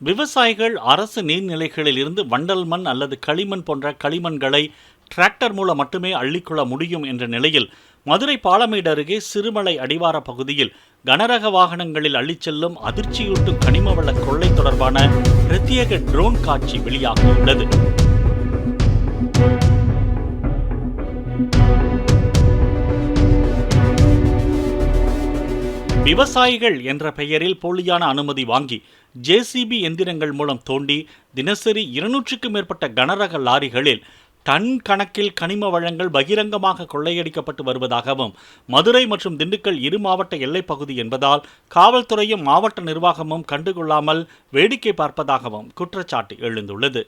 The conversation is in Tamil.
விவசாயிகள் அரசு நீர்நிலைகளில் இருந்து வண்டல் மண் அல்லது களிமண் போன்ற களிமண்களை டிராக்டர் மூலம் மட்டுமே அள்ளிக்கொள்ள முடியும் என்ற நிலையில் மதுரை பாலமேடு அருகே சிறுமலை அடிவார பகுதியில் கனரக வாகனங்களில் அள்ளிச் செல்லும் அதிர்ச்சியூட்டும் கனிம வள கொள்ளை தொடர்பான பிரத்யேக ட்ரோன் காட்சி வெளியாகியுள்ளது. விவசாயிகள் என்ற பெயரில் போலியான அனுமதி வாங்கி ஜேசிபி எந்திரங்கள் மூலம் தோண்டி தினசரி 200க்கும் மேற்பட்ட கனரக லாரிகளில் டன் கணக்கில் கனிம வளங்கள் பகிரங்கமாக கொள்ளையடிக்கப்பட்டு வருவதாகவும், மதுரை மற்றும் திண்டுக்கல் இரு மாவட்ட எல்லைப் பகுதி என்பதால் காவல்துறையும் மாவட்ட நிர்வாகமும் கண்டுகொள்ளாமல் வேடிக்கை பார்ப்பதாகவும் குற்றச்சாட்டு எழுந்துள்ளது.